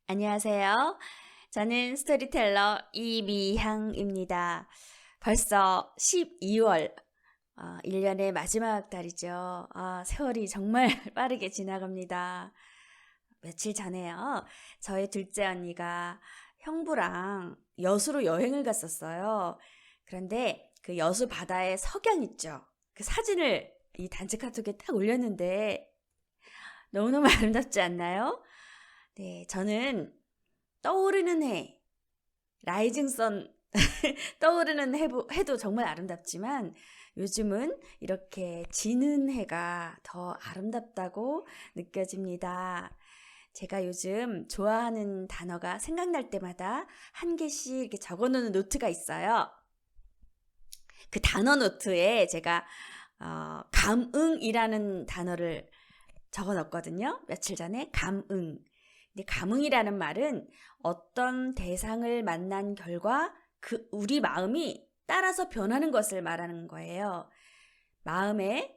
안녕하세요. 저는 스토리텔러 이미향입니다. 벌써 12월, 1년의 마지막 달이죠. 세월이 정말 빠르게 지나갑니다. 며칠 전에요. 저의 둘째 언니가 형부랑 여수로 여행을 갔었어요. 그런데 그 여수 바다에 석양 있죠. 그 사진을 이 단체 카톡에 딱 올렸는데 너무너무 아름답지 않나요? 네, 저는 떠오르는 해, 라이징 선, 떠오르는 해도 정말 아름답지만 요즘은 이렇게 지는 해가 더 아름답다고 느껴집니다. 제가 요즘 좋아하는 단어가 생각날 때마다 한 개씩 이렇게 적어 놓는 노트가 있어요. 그 단어 노트에 제가 감응이라는 단어를 적어 넣었거든요. 며칠 전에 감응. 근데 감응이라는 말은 어떤 대상을 만난 결과 우리 마음이 따라서 변하는 것을 말하는 거예요. 마음에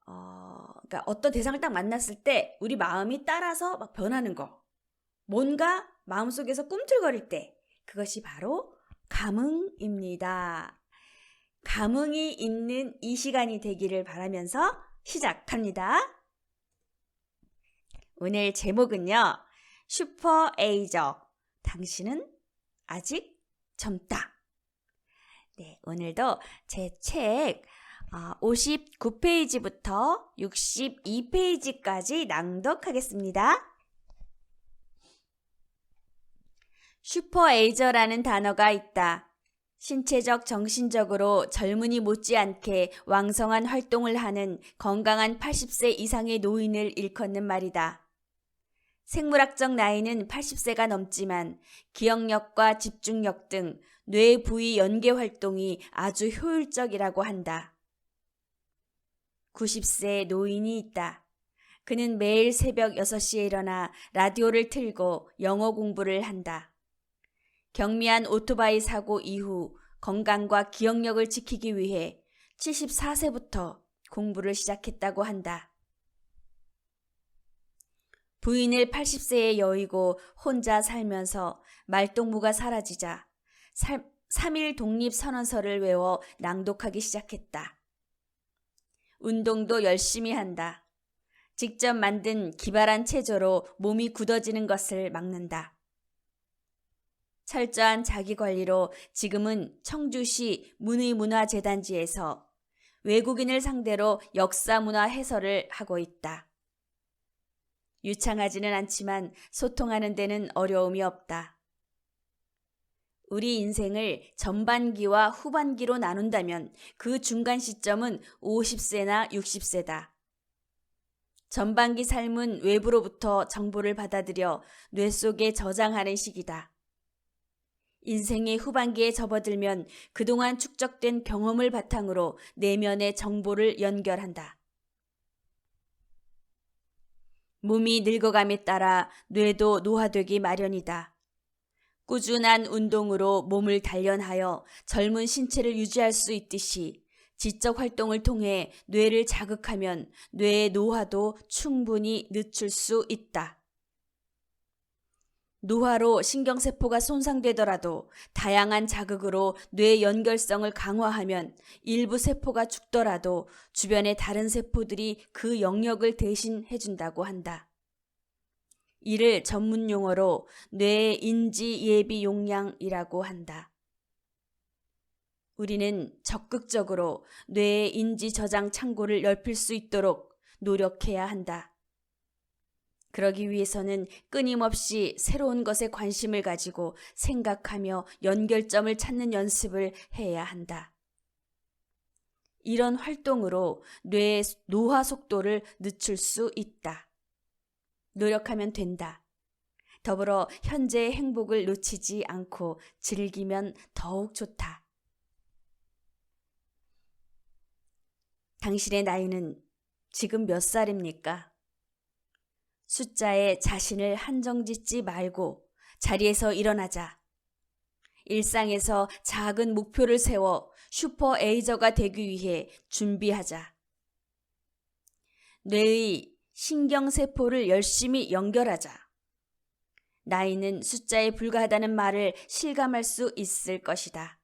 그러니까 어떤 대상을 딱 만났을 때 우리 마음이 따라서 막 변하는 거. 뭔가 마음속에서 꿈틀거릴 때 그것이 바로 감응입니다. 감응이 있는 이 시간이 되기를 바라면서 시작합니다. 오늘 제목은요. 슈퍼에이저. 당신은 아직 젊다. 네, 오늘도 제 책 59페이지부터 62페이지까지 낭독하겠습니다. 슈퍼에이저라는 단어가 있다. 신체적, 정신적으로 젊은이 못지않게 왕성한 활동을 하는 건강한 80세 이상의 노인을 일컫는 말이다. 생물학적 나이는 80세가 넘지만 기억력과 집중력 등 뇌 부위 연계 활동이 아주 효율적이라고 한다. 90세 노인이 있다. 그는 매일 새벽 6시에 일어나 라디오를 틀고 영어 공부를 한다. 경미한 오토바이 사고 이후 건강과 기억력을 지키기 위해 74세부터 공부를 시작했다고 한다. 부인을 80세에 여의고 혼자 살면서 말동무가 사라지자 3.1 독립선언서를 외워 낭독하기 시작했다. 운동도 열심히 한다. 직접 만든 기발한 체조로 몸이 굳어지는 것을 막는다. 철저한 자기관리로 지금은 청주시 문의문화재단지에서 외국인을 상대로 역사문화 해설을 하고 있다. 유창하지는 않지만 소통하는 데는 어려움이 없다. 우리 인생을 전반기와 후반기로 나눈다면 그 중간 시점은 50세나 60세다. 전반기 삶은 외부로부터 정보를 받아들여 뇌 속에 저장하는 시기다. 인생의 후반기에 접어들면 그동안 축적된 경험을 바탕으로 내면의 정보를 연결한다. 몸이 늙어감에 따라 뇌도 노화되기 마련이다. 꾸준한 운동으로 몸을 단련하여 젊은 신체를 유지할 수 있듯이 지적 활동을 통해 뇌를 자극하면 뇌의 노화도 충분히 늦출 수 있다. 노화로 신경세포가 손상되더라도 다양한 자극으로 뇌 연결성을 강화하면 일부 세포가 죽더라도 주변의 다른 세포들이 그 영역을 대신해준다고 한다. 이를 전문 용어로 뇌 인지 예비 용량이라고 한다. 우리는 적극적으로 뇌 인지 저장 창고를 넓힐 수 있도록 노력해야 한다. 그러기 위해서는 끊임없이 새로운 것에 관심을 가지고 생각하며 연결점을 찾는 연습을 해야 한다. 이런 활동으로 뇌의 노화 속도를 늦출 수 있다. 노력하면 된다. 더불어 현재의 행복을 놓치지 않고 즐기면 더욱 좋다. 당신의 나이는 지금 몇 살입니까? 숫자에 자신을 한정짓지 말고 자리에서 일어나자. 일상에서 작은 목표를 세워 슈퍼에이저가 되기 위해 준비하자. 뇌의 신경세포를 열심히 연결하자. 나이는 숫자에 불과하다는 말을 실감할 수 있을 것이다.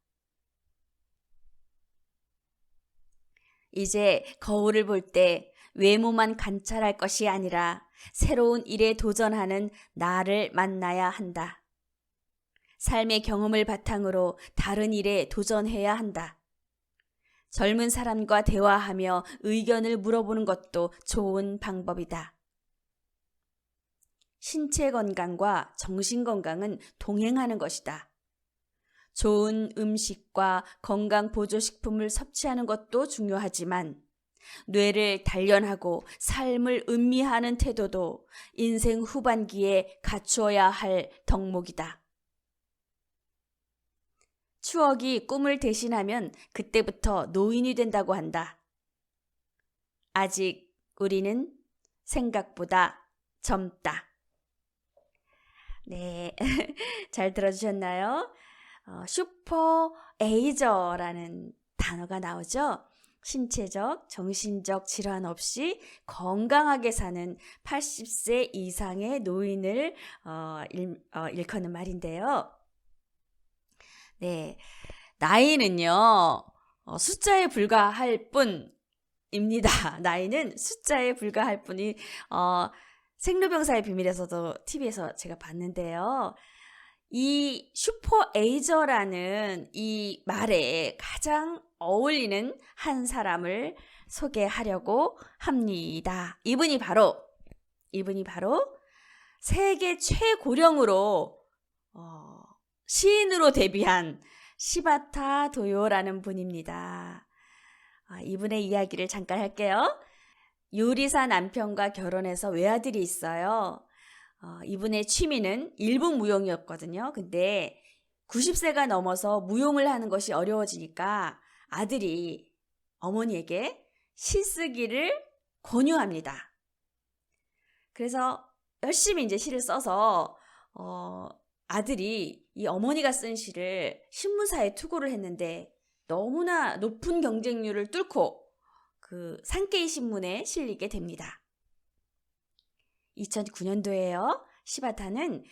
이제 거울을 볼 때 외모만 관찰할 것이 아니라 새로운 일에 도전하는 나를 만나야 한다. 삶의 경험을 바탕으로 다른 일에 도전해야 한다. 젊은 사람과 대화하며 의견을 물어보는 것도 좋은 방법이다. 신체 건강과 정신 건강은 동행하는 것이다. 좋은 음식과 건강 보조식품을 섭취하는 것도 중요하지만 뇌를 단련하고 삶을 음미하는 태도도 인생 후반기에 갖추어야 할 덕목이다. 추억이 꿈을 대신하면 그때부터 노인이 된다고 한다. 아직 우리는 생각보다 젊다. 네, 잘 들어주셨나요? 슈퍼 에이저라는 단어가 나오죠. 신체적, 정신적 질환 없이 건강하게 사는 80세 이상의 노인을 일컫는 말인데요. 네, 나이는요, 숫자에 불과할 뿐입니다. 나이는 숫자에 불과할 뿐이, 생로병사의 비밀에서도 TV에서 제가 봤는데요. 이 슈퍼에이저라는 이 말에 가장 어울리는 한 사람을 소개하려고 합니다. 이분이 바로 세계 최고령으로 시인으로 데뷔한 시바타 도요라는 분입니다. 이분의 이야기를 잠깐 할게요. 요리사 남편과 결혼해서 외아들이 있어요. 이분의 취미는 일본 무용이었거든요. 근데 90세가 넘어서 무용을 하는 것이 어려워지니까 아들이 어머니에게 시 쓰기를 권유합니다. 그래서 열심히 이제 시를 써서 아들이 이 어머니가 쓴 시를 신문사에 투고를 했는데 너무나 높은 경쟁률을 뚫고 그 산케이 신문에 실리게 됩니다. 2009년도에요. 시바타는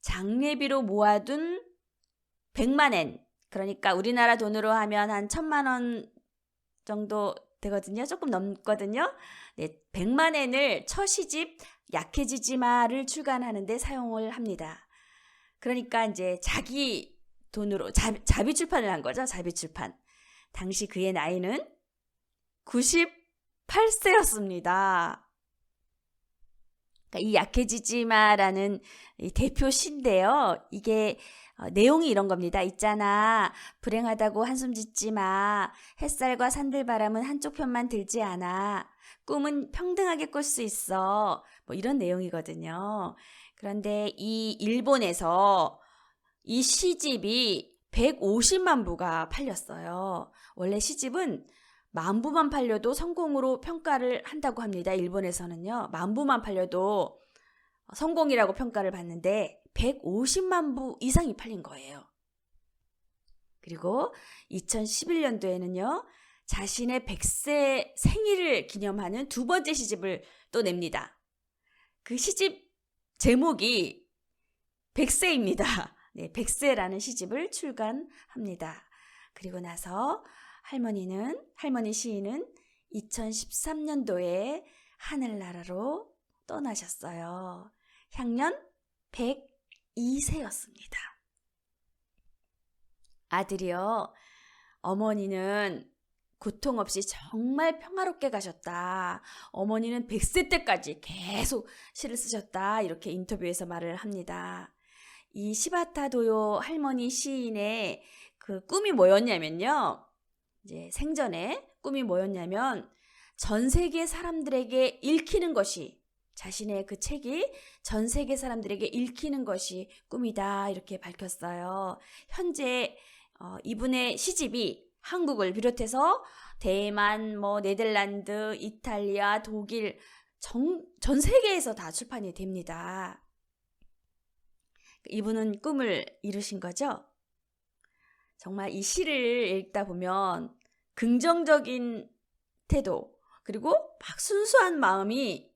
장례비로 모아둔 100만엔, 그러니까 우리나라 돈으로 하면 한 1000만 원 정도 되거든요. 조금 넘거든요. 네, 100만엔을 첫 시집 약해지지 마를 출간하는데 사용을 합니다. 그러니까 이제 자기 돈으로 자비 출판을 한 거죠. 자비 출판. 당시 그의 나이는 98세였습니다. 이 약해지지 마라는 대표 시인데요. 이게 내용이 이런 겁니다. 있잖아. 불행하다고 한숨 짓지 마. 햇살과 산들바람은 한쪽 편만 들지 않아. 꿈은 평등하게 꿀 수 있어. 뭐 이런 내용이거든요. 그런데 이 일본에서 이 시집이 150만 부가 팔렸어요. 원래 시집은 10,000부만 팔려도 성공으로 평가를 한다고 합니다. 일본에서는요. 10,000부만 팔려도 성공이라고 평가를 받는데 150만 부 이상이 팔린 거예요. 그리고 2011년도에는요. 자신의 100세 생일을 기념하는 두 번째 시집을 또 냅니다. 그 시집 제목이 100세입니다. 네, 100세라는 시집을 출간합니다. 그리고 나서 할머니 시인은 2013년도에 하늘나라로 떠나셨어요. 향년 102세였습니다. 아들이요, 어머니는 고통 없이 정말 평화롭게 가셨다. 어머니는 100세 때까지 계속 시를 쓰셨다. 이렇게 인터뷰에서 말을 합니다. 이 시바타 도요 할머니 시인의 그 꿈이 뭐였냐면요. 이제 생전에 꿈이 뭐였냐면 전 세계 사람들에게 읽히는 것이, 자신의 그 책이 전 세계 사람들에게 읽히는 것이 꿈이다. 이렇게 밝혔어요. 현재 이분의 시집이 한국을 비롯해서 대만, 네덜란드, 이탈리아, 독일 전 세계에서 다 출판이 됩니다. 이분은 꿈을 이루신 거죠. 정말 이 시를 읽다 보면 긍정적인 태도, 그리고 막 순수한 마음이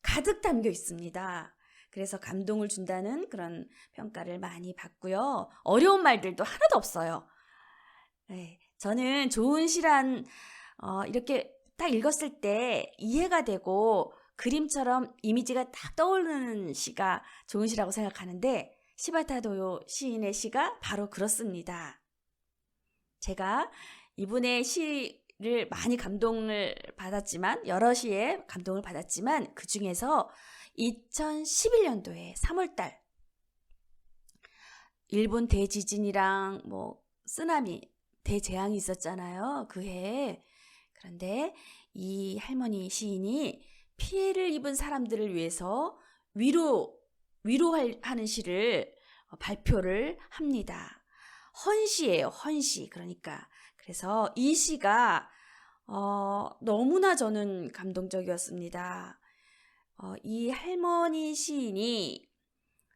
가득 담겨 있습니다. 그래서 감동을 준다는 그런 평가를 많이 받고요. 어려운 말들도 하나도 없어요. 네, 저는 좋은 시란 이렇게 딱 읽었을 때 이해가 되고 그림처럼 이미지가 딱 떠오르는 시가 좋은 시라고 생각하는데 시바타도요 시인의 시가 바로 그렇습니다. 제가 이분의 시를 많이 감동을 받았지만 여러 시에 감동을 받았지만 그 중에서 2011년도에 3월달 일본 대지진이랑 뭐 쓰나미 대재앙이 있었잖아요. 그 해에. 그런데 이 할머니 시인이 피해를 입은 사람들을 위해서 위로하는 시를 발표를 합니다. 헌시예요. 헌시. 그러니까 그래서 이 시가 너무나 저는 감동적이었습니다. 이 할머니 시인이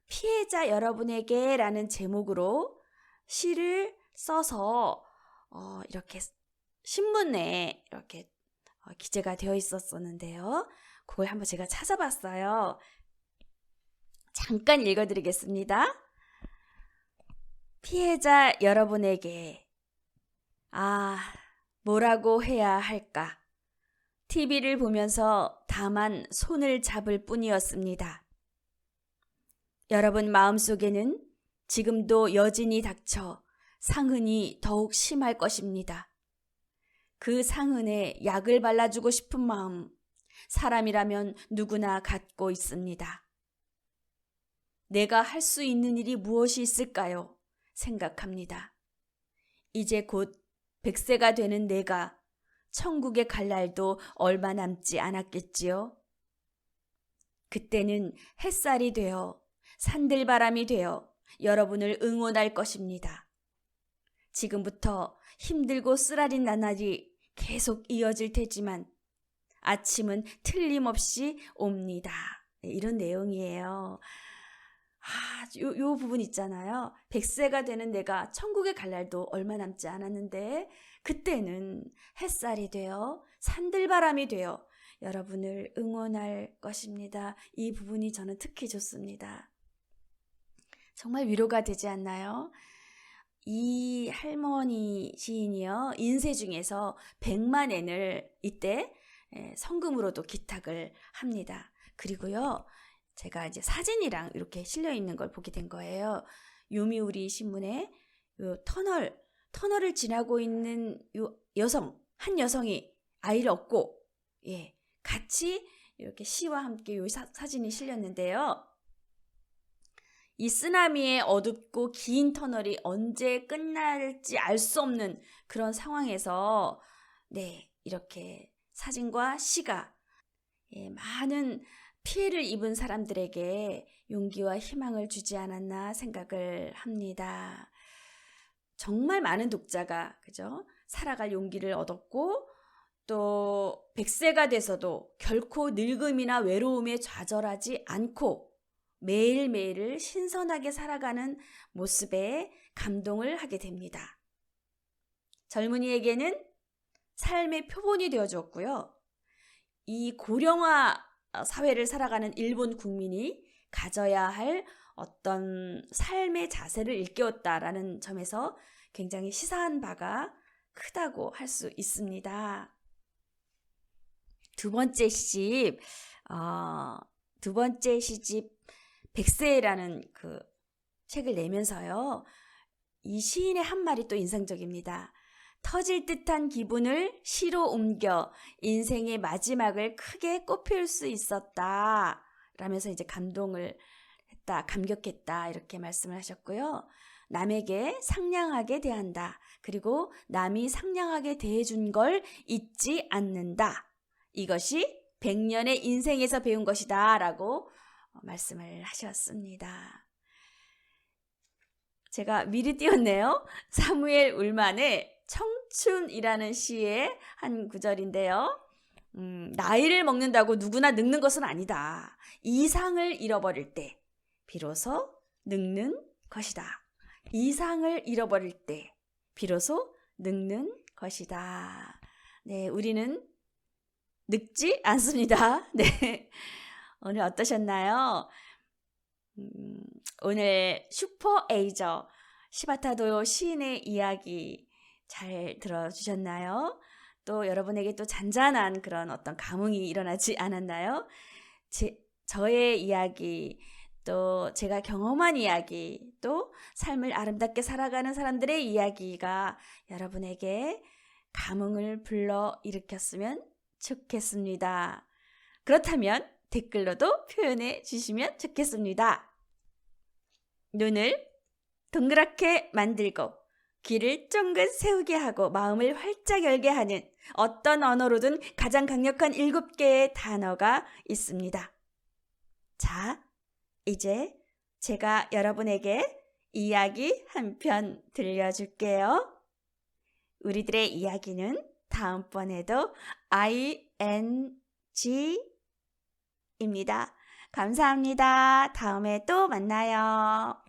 피해자 여러분에게 라는 제목으로 시를 써서 이렇게 신문에 이렇게 기재가 되어 있었는데요. 그걸 한번 제가 찾아봤어요. 잠깐 읽어드리겠습니다. 피해자 여러분에게 뭐라고 해야 할까? TV를 보면서 다만 손을 잡을 뿐이었습니다. 여러분 마음속에는 지금도 여진이 닥쳐 상흔이 더욱 심할 것입니다. 그 상흔에 약을 발라주고 싶은 마음, 사람이라면 누구나 갖고 있습니다. 내가 할 수 있는 일이 무엇이 있을까요? 생각합니다. 이제 곧 100세가 되는 내가 천국에 갈 날도 얼마 남지 않았겠지요? 그때는 햇살이 되어 산들바람이 되어 여러분을 응원할 것입니다. 지금부터 힘들고 쓰라린 나날이 계속 이어질 테지만 아침은 틀림없이 옵니다. 이런 내용이에요. 요 부분 있잖아요. 100세가 되는 내가 천국에 갈 날도 얼마 남지 않았는데 그때는 햇살이 되어 산들바람이 되어 여러분을 응원할 것입니다. 이 부분이 저는 특히 좋습니다. 정말 위로가 되지 않나요? 이 할머니 시인이요. 인쇄 중에서 100만 엔을 이때 성금으로도 기탁을 합니다. 그리고요. 제가 이제 사진이랑 이렇게 실려 있는 걸 보게 된 거예요. 요미우리 신문에 요 터널을 지나고 있는 한 여성이 아이를 업고 같이 이렇게 시와 함께 요 사진이 실렸는데요. 이 쓰나미의 어둡고 긴 터널이 언제 끝날지 알 수 없는 그런 상황에서 이렇게 사진과 시가 많은 피해를 입은 사람들에게 용기와 희망을 주지 않았나 생각을 합니다. 정말 많은 독자가 살아갈 용기를 얻었고 또 100세가 돼서도 결코 늙음이나 외로움에 좌절하지 않고 매일매일을 신선하게 살아가는 모습에 감동을 하게 됩니다. 젊은이에게는 삶의 표본이 되어주었고요. 이 고령화 사회를 살아가는 일본 국민이 가져야 할 어떤 삶의 자세를 일깨웠다라는 점에서 굉장히 시사한 바가 크다고 할 수 있습니다. 두 번째 시집 100세라는 그 책을 내면서요. 이 시인의 한 말이 또 인상적입니다. 터질 듯한 기분을 시로 옮겨 인생의 마지막을 크게 꽃피울 수 있었다. 라면서 이제 감격했다. 이렇게 말씀을 하셨고요. 남에게 상냥하게 대한다. 그리고 남이 상냥하게 대해준 걸 잊지 않는다. 이것이 100년의 인생에서 배운 것이다. 라고 말씀을 하셨습니다. 제가 미리 띄웠네요. 사무엘 울만의 청춘이라는 시의 한 구절인데요. 나이를 먹는다고 누구나 늙는 것은 아니다. 이상을 잃어버릴 때 비로소 늙는 것이다. 이상을 잃어버릴 때 비로소 늙는 것이다. 네, 우리는 늙지 않습니다. 네. 오늘 어떠셨나요? 오늘 슈퍼 에이저 시바타도 시인의 이야기 잘 들어주셨나요? 또 여러분에게 또 잔잔한 그런 어떤 감흥이 일어나지 않았나요? 저의 이야기, 또 제가 경험한 이야기, 또 삶을 아름답게 살아가는 사람들의 이야기가 여러분에게 감흥을 불러 일으켰으면 좋겠습니다. 그렇다면 댓글로도 표현해 주시면 좋겠습니다. 눈을 동그랗게 만들고 귀를 쫑긋 세우게 하고 마음을 활짝 열게 하는 어떤 언어로든 가장 강력한 7개의 단어가 있습니다. 자, 이제 제가 여러분에게 이야기 한 편 들려줄게요. 우리들의 이야기는 다음번에도 ING입니다. 감사합니다. 다음에 또 만나요.